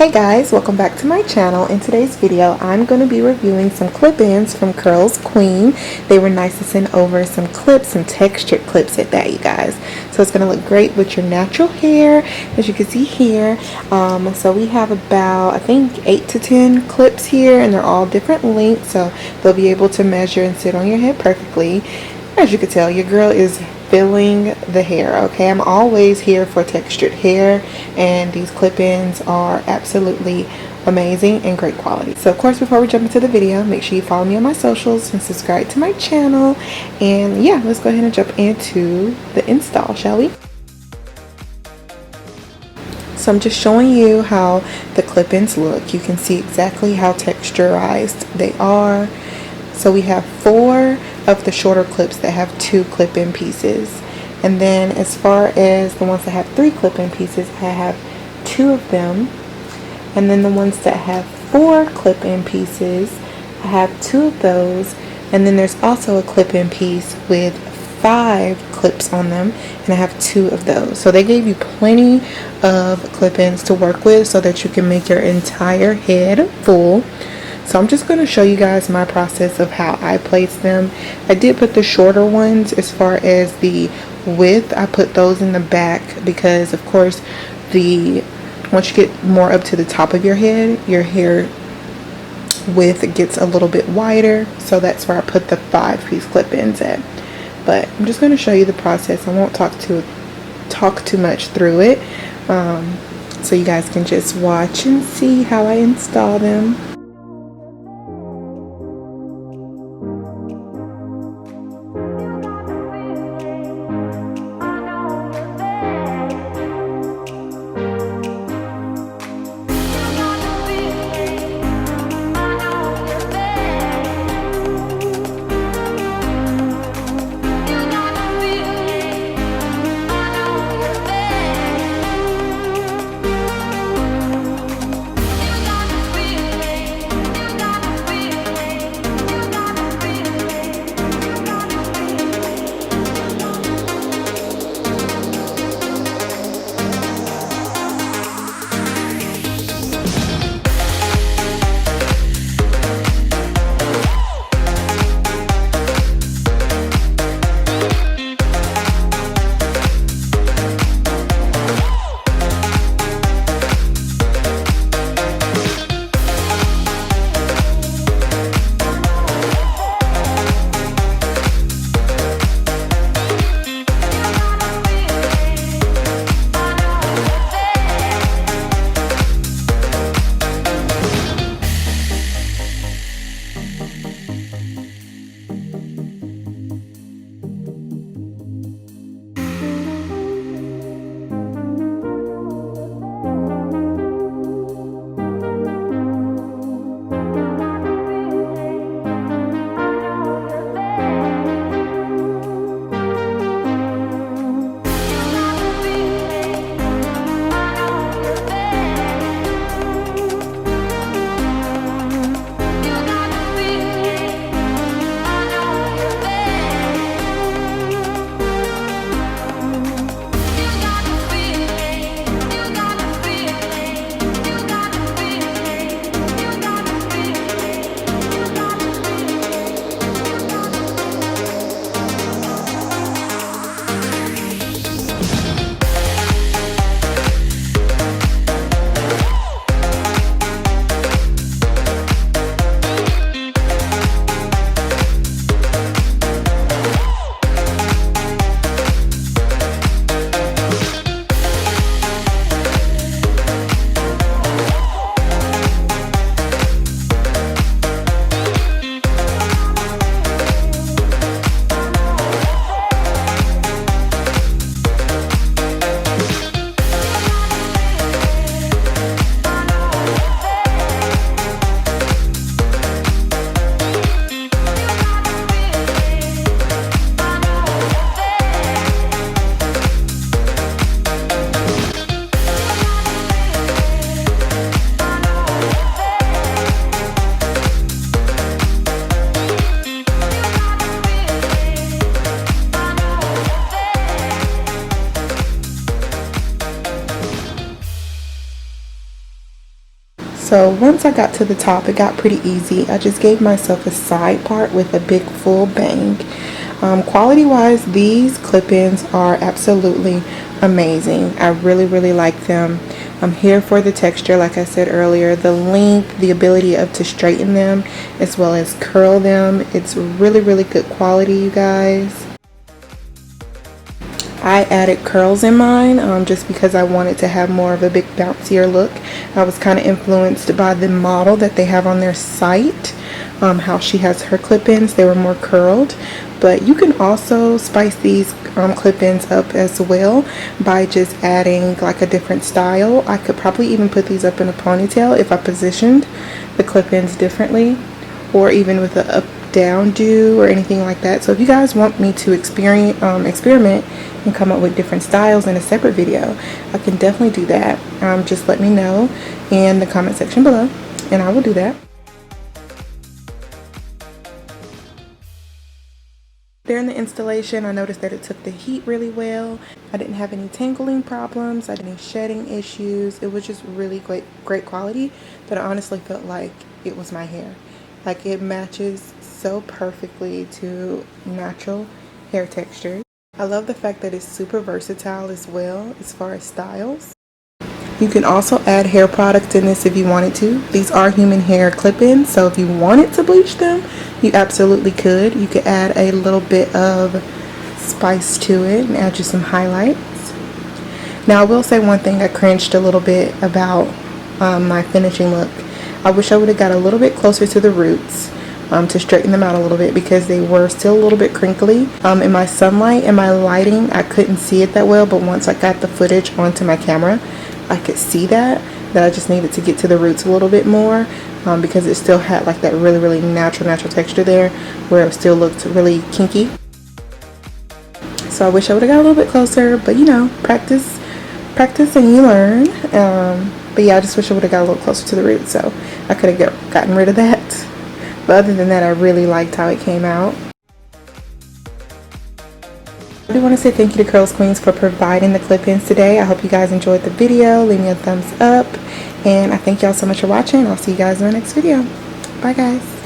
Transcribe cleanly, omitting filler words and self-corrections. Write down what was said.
Hey guys, welcome back to my channel. In today's video, I'm going to be reviewing some clip-ins from CurlsQueen. They were nice to send over some clips, some textured clips at that, you guys. So it's going to look great with your natural hair, as you can see here. So we have about, I think, 8 to 10 clips here, and they're all different lengths, so they'll be able to measure and sit on your head perfectly. As you can tell, your girl is filling the hair. Okay, I'm always here for textured hair, and these clip-ins are absolutely amazing and great quality. So of course, before we jump into the video, make sure you follow me on my socials and subscribe to my channel. And yeah, let's go ahead and jump into the install, shall we? So I'm just showing you how the clip-ins look. You can see exactly how texturized they are. So we have 4 of the shorter clips that have 2 clip-in pieces, and then as far as the ones that have 3 clip-in pieces, I have 2 of them, and then the ones that have 4 clip-in pieces, I have 2 of those, and then there's also a clip-in piece with 5 clips on them, and I have 2 of those. So they gave you plenty of clip-ins to work with so that you can make your entire head full. So I'm just going to show you guys my process of how I place them. I did put the shorter ones as far as the width. I put those in the back because, of course, once you get more up to the top of your head, your hair width gets a little bit wider. So that's where I put the 5-piece clip-ins at. But I'm just going to show you the process. I won't talk too much through it, so you guys can just watch and see how I install them. So once I got to the top, it got pretty easy. I just gave myself a side part with a big full bang. Quality wise, these clip-ins are absolutely amazing. I really like them. I'm here for the texture, like I said earlier, the length, the ability to straighten them as well as curl them. It's really good quality, you guys. I added curls in mine just because I wanted to have more of a big bouncier look. I was kind of influenced by the model that they have on their site, how she has her clip-ins. They were more curled, but you can also spice these clip-ins up as well by just adding like a different style. I could probably even put these up in a ponytail if I positioned the clip-ins differently, or even with a up down do or anything like that. So if you guys want me to experiment and come up with different styles in a separate video, I can definitely do that. Just let me know in the comment section below and I will do that. During the installation, I noticed that it took the heat really well. I didn't have any tangling problems. I didn't have any shedding issues. It was just really great quality that I honestly felt like it was my hair. Like, it matches so perfectly to natural hair texture. I love the fact that it's super versatile as well as far as styles. You can also add hair products in this if you wanted to. These are human hair clip-ins, so if you wanted to bleach them, you absolutely could. You could add a little bit of spice to it and add you some highlights. Now, I will say one thing I cringed a little bit about my finishing look. I wish I would have got a little bit closer to the roots to straighten them out a little bit, because they were still a little bit crinkly. In my sunlight and my lighting, I couldn't see it that well, but once I got the footage onto my camera, I could see that I just needed to get to the roots a little bit more, because it still had like that really natural texture there, where it still looked really kinky. So I wish I would have got a little bit closer, but you know, practice and you learn. But yeah, I just wish I would have got a little closer to the roots, so I could have gotten rid of that. But other than that, I really liked how it came out. I do want to say thank you to CurlsQueen for providing the clip-ins today. I hope you guys enjoyed the video. Leave me a thumbs up. And I thank y'all so much for watching. I'll see you guys in the next video. Bye, guys.